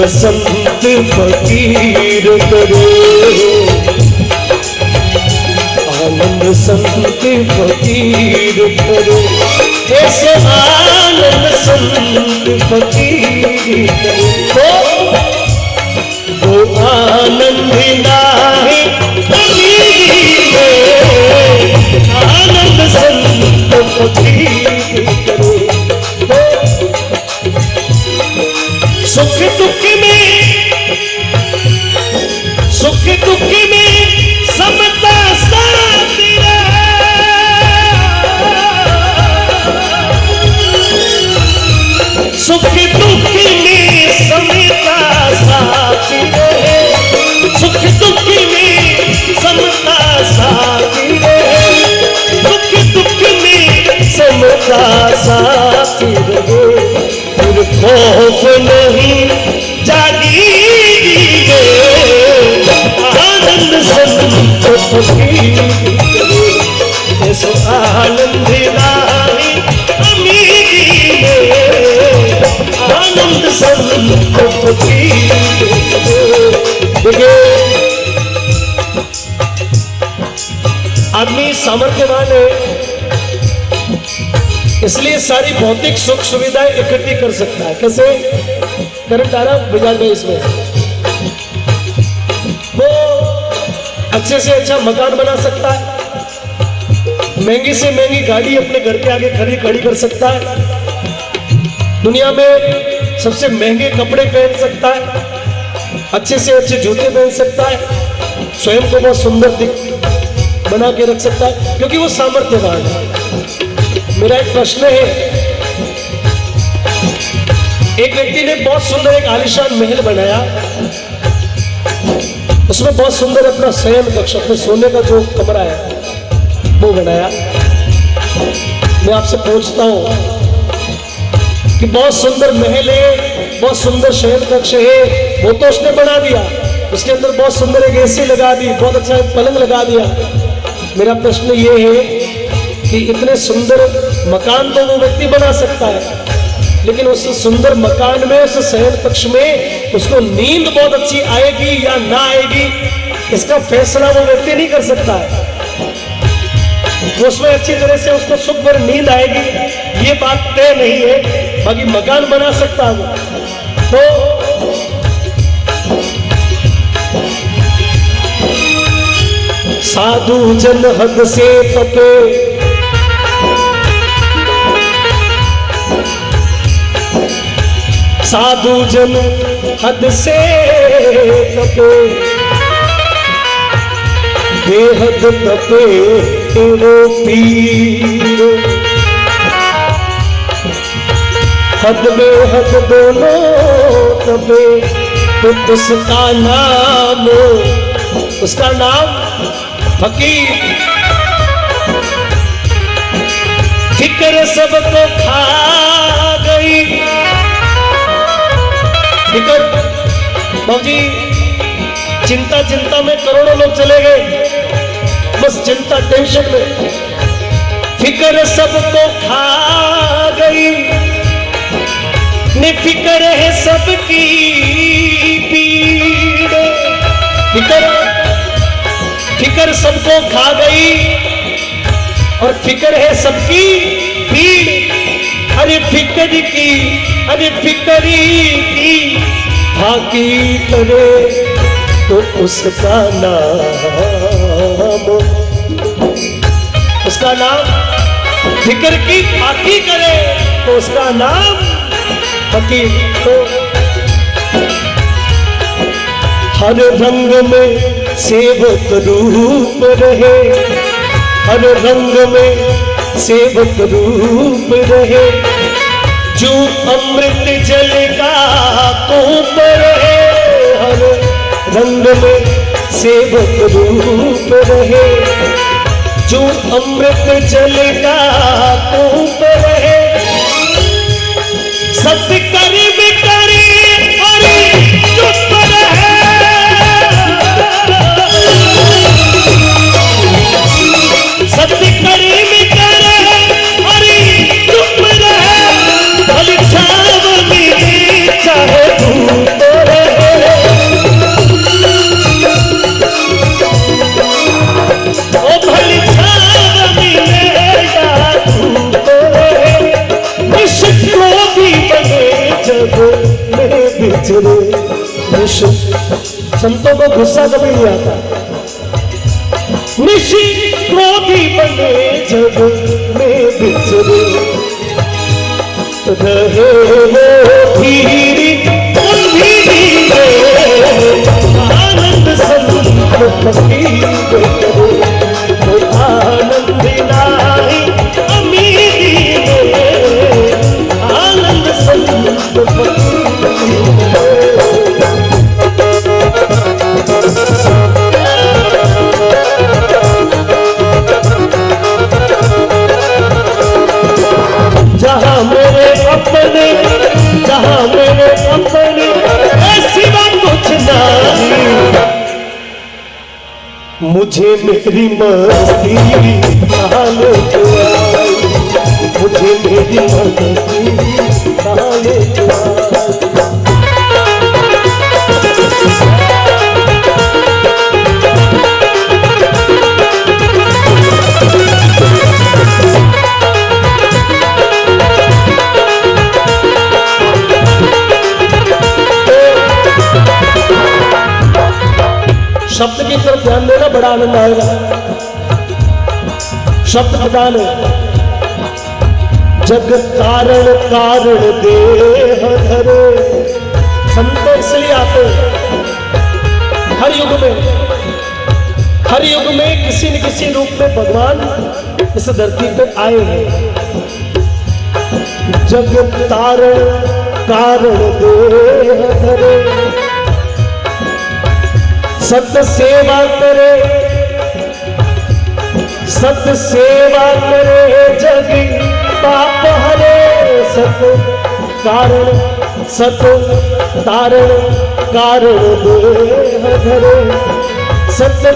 संत फकीर करे, आनंद संत फकीर करे, ऐसे आनंद संत फकीर करे। वो आनंद नाही फकीर में, आनंद संत फकीर करे। सुख दुख में, सुख दुख में समता साथ रहे, सुख दुख में समता साथ रहे, सुख दुख में समता साथ रहे, सुख दुख में समता साथ रहे। फिर खौफ नहीं जागीगे, आनंद संत फकीर करे, ऐसो आनंद नाही अमीरी में, आनंद संत फकीर करे। आदमी सामर्थ्यवान है, इसलिए सारी भौतिक सुख सुविधाएं इकट्ठी कर सकता है। कैसे? करंट आ रहा बाजार में, इसमें वो अच्छे से अच्छा मकान बना सकता है, महंगी से महंगी गाड़ी अपने घर के आगे खड़ी कर सकता है, दुनिया में सबसे महंगे कपड़े पहन सकता है, अच्छे से अच्छे जूते पहन सकता है, स्वयं को बहुत सुंदर बना के रख सकता है, क्योंकि वो सामर्थ्यवान है। मेरा एक प्रश्न है, एक व्यक्ति ने बहुत सुंदर एक आलीशान महल बनाया, उसमें बहुत सुंदर अपना शयन कक्ष, अपने सोने का जो कमरा है वो बनाया। मैं आपसे पूछता हूं कि बहुत सुंदर महल है, बहुत सुंदर शयन कक्ष है, वो तो उसने बना दिया, उसके अंदर बहुत सुंदर एक एसी लगा दी, बहुत अच्छा एक पलंग लगा दिया। मेरा प्रश्न ये है कि इतने सुंदर मकान तो वो व्यक्ति बना सकता है, लेकिन उस सुंदर मकान में, उस शयन कक्ष में उसको नींद बहुत अच्छी आएगी या ना आएगी, इसका फैसला वो व्यक्ति नहीं कर सकता है। उसमें अच्छी तरह से उसको सुख भर नींद आएगी, ये बात तय नहीं है, बाकी मकान बना सकता है वो। तो साधु जन हद से तपे, साधु जन हद से तपे, बेहद तपे तेरो पीर, हद में हद दोनों तपे, तो उसका नाम, उसका नाम फकीर। फिक्र सबको खा गई, फिक्र बाबूजी, चिंता चिंता में करोड़ों लोग चले गए, बस चिंता टेंशन में। फिक्र सबको खा गई, निफिक्र है सबकी पीड़, फिक्र सबको खा गई और फिक्र है सबकी पीड़। अरे फिक्र की, अरे फिक्री की फाकी करे तो उसका नाम, उसका नाम, फिक्र की फाकी करे तो उसका नाम फकीर। तो हर रंग में सेवक रूप रहे, हर रंग में सेवक रूप रहे, जो अमृत जल का कूप रहे, हर रंग में सेवक रूप रहे, जो अमृत जल का कूप रहे। सत्य कर्म करे और चुप रहे, सत्य कर्म करे और चुप रहे, भले छाव में चाहे धूप रहे, संतों को गुस्सा कभी नहीं आता। निशी क्रोधी बने जग में बिछड़े, रहे वो धीरी उन्हीं में आनंद संग फकीर करे, वो आनंद नाही अमीरी में आनंद संग फकीर करे। जहाँ मेरे अपने सिवा कुछ नहीं, मुझे मेरी मस्ती कहाँ लेके आई, मुझे मेरी मस्ती कहाँ लेके आई। शब्द की तरफ ध्यान देना, बड़ा आनंद आएगा। शब्द प्रधान है। जग कारण कारण देह धरे, संत इसलिए आते हैं हर युग में किसी न किसी रूप में भगवान इस धरती पे आए हैं। जग कारण कारण देह धरे, सत्य सेवा करे जग पाप हरे, सत्य तारण कारण देह धरे, सत्य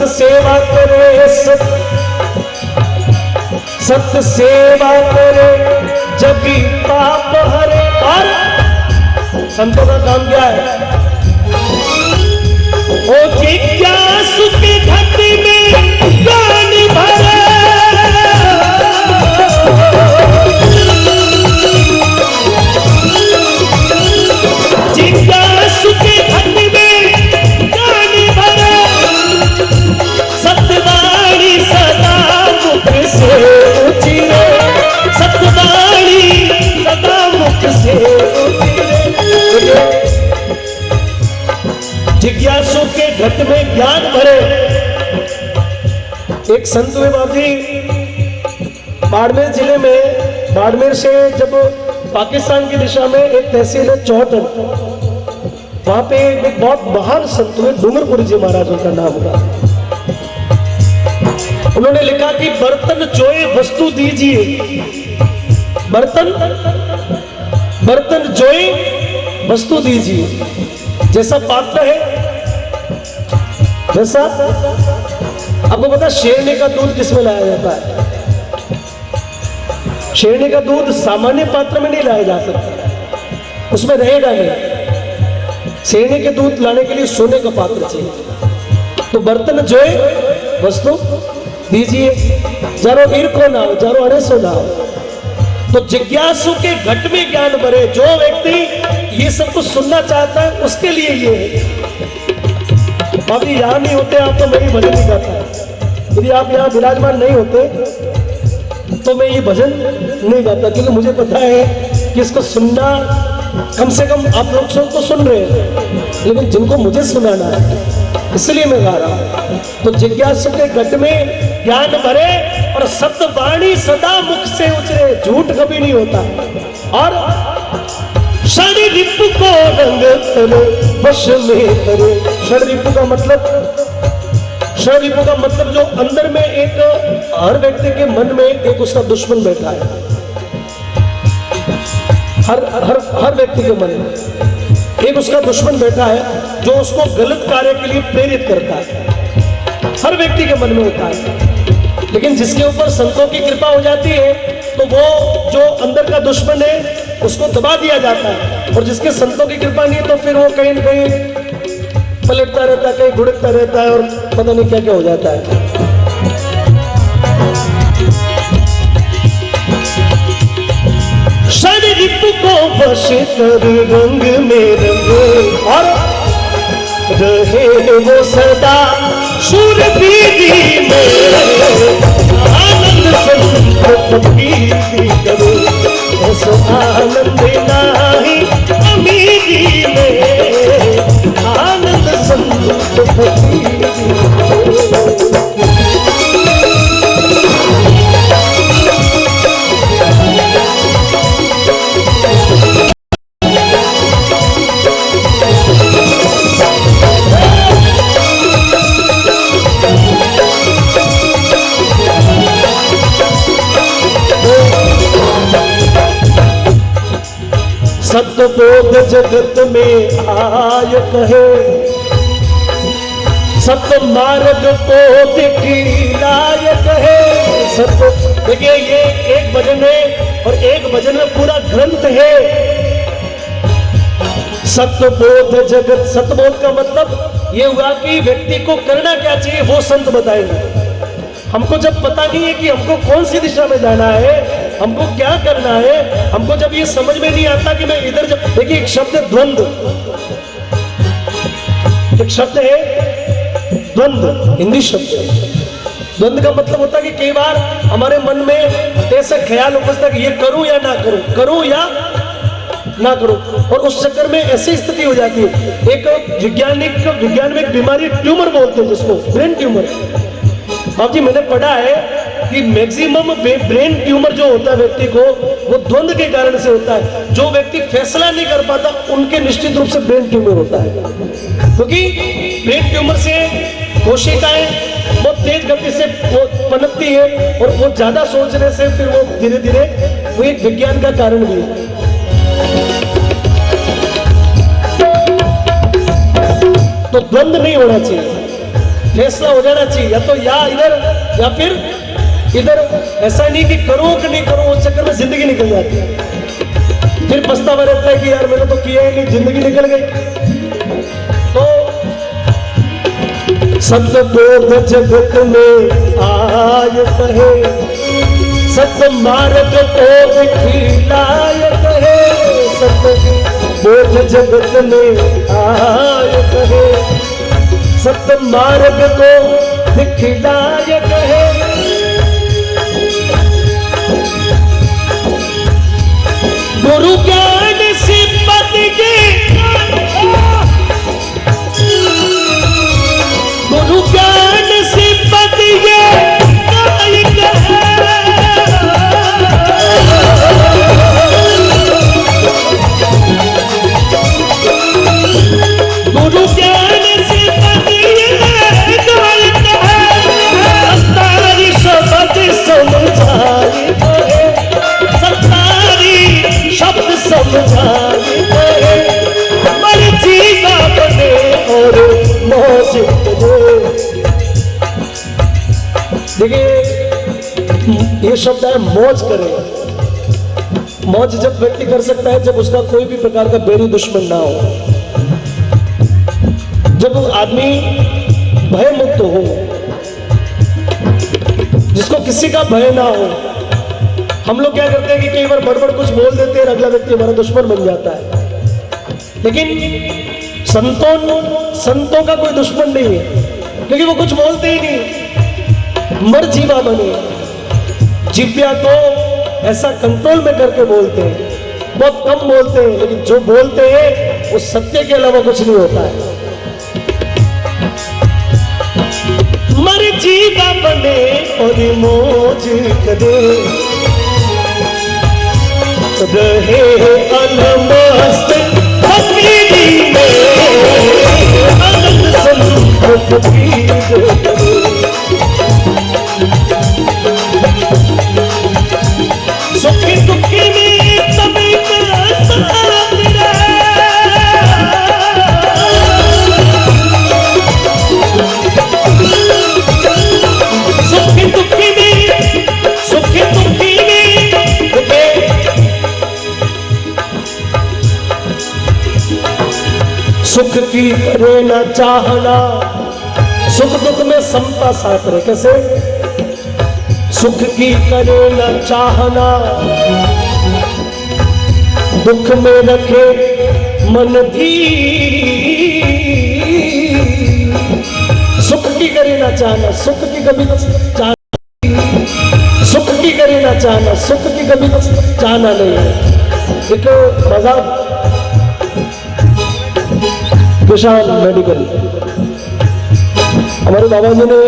सेवा करे सत्य सेवा करे जग पाप हरे। और संतों का काम क्या है? ओ जिज्ञासु के घट में ज्ञान भरे, जिज्ञासु के घट में ज्ञान भरे, सत्यवाणी सदा मुख से उचिरे, सत्यवाणी सदा मुख से उचिरे। जिज्ञासु के घट में ज्ञान भरे। एक संत हुए बाबू जी, बाड़मेर जिले में, बाड़मेर से जब पाकिस्तान की दिशा में एक तहसील है चौहटन, वहां पे एक बहुत महान संत हुए डूंगरपुरी जी महाराज, उनका नाम हुआ। उन्होंने लिखा कि बर्तन जोए वस्तु दीजिए, बर्तन जोए वस्तु दीजिए। जैसा पात्र है वैसा। आपको पता शेरनी का दूध किसमें लाया जाता है? शेरनी का दूध सामान्य पात्र में नहीं लाया जा सकता, उसमें रहेगा नहीं। शेरनी के दूध लाने के लिए सोने का पात्र चाहिए। तो बर्तन जोए वस्तु दीजिए, जारो ईर्खो ना हो, जारो अरेसो ना हो। तो जिज्ञासु के घट में ज्ञान भरे। जो व्यक्ति ये सब कुछ सुनना चाहता है उसके लिए ये है। अभी यहाँ नहीं होते आप तो मैं ये भजन नहीं गाता। यदि आप यहाँ विराजमान नहीं होते तो मैं ये भजन नहीं गाता, क्योंकि मुझे पता है कि इसको सुनना, कम से कम आप लोग सब तो सुन रहे हैं, लेकिन जिनको मुझे सुनाना है इसलिए मैं गा रहा हूँ। तो जिज्ञासु के घट में ज्ञान भरे और सत्य वाणी सदा मुख से उचरे, झूठ कभी नहीं होता। और षड रिपु को रंग करे वश में करे। षड रिपु का मतलब जो अंदर में एक, हर व्यक्ति के मन में एक उसका दुश्मन बैठा है। हर व्यक्ति के मन में एक उसका दुश्मन बैठा है जो उसको गलत कार्य के लिए प्रेरित करता है। हर व्यक्ति के मन में होता है। लेकिन जिसके ऊपर संतों की कृपा हो जाती है तो वो जो अंदर का दुश्मन है उसको दबा दिया जाता है। और जिसके संतों की कृपा नहीं तो फिर वो कहीं न कहीं पलटता रहता है, कहीं घुड़कता रहता है और पता नहीं क्या क्या हो जाता है। षड रिपु को वश कर रंग में रंगे। और रहे वो सदा शूरवीरी में, आनंद संत प्रीति करो, बस आनंद नाही अमीरी में, आनंद संत प्रीति करो। सतबोध जगत में आय कहे, सत्य मार्ग को दिखलाय कहे। सत्य, देखिए ये एक भजन है और एक भजन में पूरा ग्रंथ है। सत्यबोध जगत, सत्यबोध का मतलब ये हुआ कि व्यक्ति को करना क्या चाहिए वो संत बताएंगे। हमको जब पता नहीं है कि हमको कौन सी दिशा में जाना है, हमको क्या करना है, हमको जब ये समझ में नहीं आता कि मैं इधर जब, देखिए एक शब्द है द्वंद्व, एक शब्द है द्वंद्व, हिंदी शब्द है। द्वंद्व का मतलब होता है कि कई बार हमारे मन में ऐसा ख्याल उपजता है कि ये करूं या ना करूं, करूं या ना करूं, और उस चक्कर में ऐसी स्थिति हो जाती है। एक विज्ञान में एक बीमारी ट्यूमर बोलते हैं जिसको, ब्रेन ट्यूमर। अब जी मैंने पढ़ा है कि मैक्सिमम ब्रेन ट्यूमर जो होता है व्यक्ति को, वो द्वंद्व के कारण से होता है। जो व्यक्ति फैसला नहीं कर पाता उनके निश्चित रूप से ब्रेन ट्यूमर होता है, क्योंकि ब्रेन ट्यूमर से कोशिकाएं बहुत तेज गति से वो पनपती है, और वो ज्यादा सोचने से फिर वो धीरे धीरे, वो एक विज्ञान का कारण भी है। तो द्वंद्व नहीं होना चाहिए, फैसला हो जाना चाहिए, या तो या इधर या फिर इधर। ऐसा नहीं कि करूं कि नहीं करूं, उस चक्कर में जिंदगी निकल जाती है, फिर पछतावा रहता है कि यार मैंने तो किया ही नहीं, जिंदगी निकल गई। तो सतबोध जगत में आय कहे, सत्य मार्ग को दिखलाय कहे। सतबोध जगत में आय कहे, सत्य मार्ग को दिखलाय कहे। गुरु ज्ञान सिपत के, गुरु ज्ञान सिपत के नायक है। गुरु ज्ञान सिपत के नायक है। सत्तारी शब्द समझाई है, सत्तारी शब्द समझाई है। मर्जी का बने और मौज करे। देखिए ये शब्द है मौज करे। मौज जब व्यक्ति कर सकता है जब उसका कोई भी प्रकार का बैरी दुश्मन ना हो, जब आदमी भय मुक्त हो, जिसको किसी का भय ना हो। हम लोग क्या करते हैं कि कई बार बड़बड़ कुछ बोल देते हैं, अगला व्यक्ति हमारा दुश्मन बन जाता है। लेकिन संतों का कोई दुश्मन नहीं है, क्योंकि वो कुछ बोलते ही नहीं। मर जीवा बने, जिव्या को ऐसा कंट्रोल में करके बोलते हैं, बहुत कम बोलते हैं, लेकिन जो बोलते हैं वो सत्य के अलावा कुछ नहीं होता है। मर जीवा बने और मौज करे, रहे अलमस्त फकीरी में, आनंद संत प्रीति करो। सुखी दुखी में तभी साथ रहे, सुखी दुखी में, सुखी दुखी में। सुख की करे न चाहना, सुख दुख में समता साथ रहे। कैसे? सुख की करे न चाहना, दुख में रखे मन धीर। ना चाहना, सुख की कभी चाहना, सुख की करे ना चाहना, सुख की कभी चाहना नहीं है। एक मजाक विशाल मेडिकल, हमारे बाबा जी ने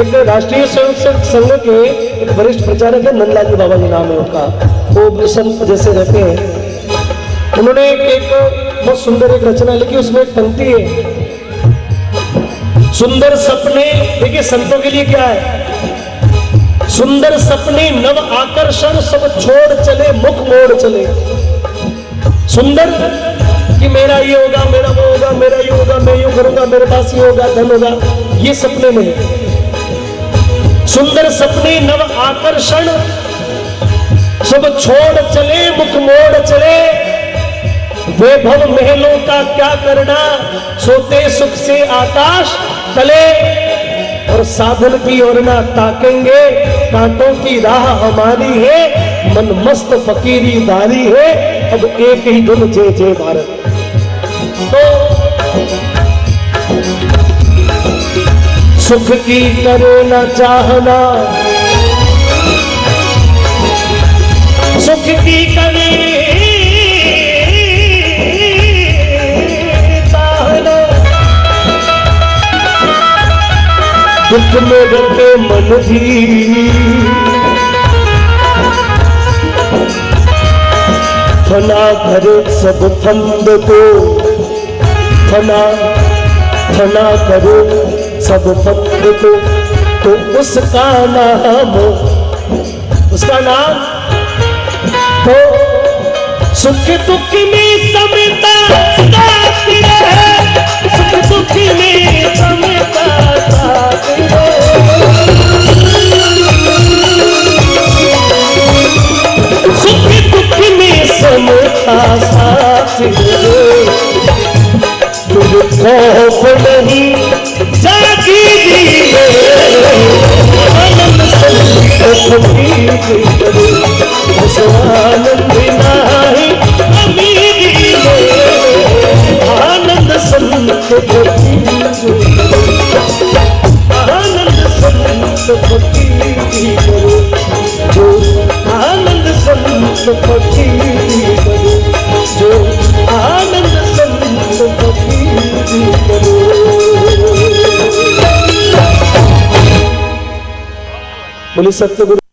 एक राष्ट्रीय स्वयंसेवक संघ के एक वरिष्ठ प्रचारक है, नंदलाल जी बाबा जी नाम है उनका, वो संत जैसे रहते हैं। उन्होंने एक बहुत सुंदर एक रचना लिखी, उसमें एक पंक्ति है, सुंदर सपने, देखिए संतों के लिए क्या है, सुंदर सपने नव आकर्षण सब छोड़ चले, मुख मोड़ चले। सुंदर कि मेरा ये होगा, मेरा वो होगा, मेरा ये होगा, मैं यूं करूंगा, मेरे पास ये होगा, धन होगा, ये सपने नहीं। सुंदर सपने नव आकर्षण सब छोड़ चले, मुख मोड़ चले। वैभव महलों का क्या करना, सोते सुख से आकाश तले। और साधन की ओर ना ताकेंगे, कांटों की राह हमारी है, मन मस्त फकीरी बारी है, अब एक ही धुन जय जय भारत। तो सुख की करे ना चाहना, सुख की करे चाहना, दुख में रखे मन भी, फना करे सब फंद को, फना फना करे सब फंद को, तो उसका नाम, उसका नाम तो सुख दुख में समता साथ रहे, सुख दुख में समता साथ रहे, सुख दुख में समता साथ रहे। तुझ खौफ नहीं जागी दिए, आनंद संत फकीर करे, उस आनंद नाही अमीरी है, आनंद संत फकीर करे, आनंद संत फकीर करे, जो आनंद संत फकीर करे, जो आनंद संत फकीर करे। बोले सत्य गुरु।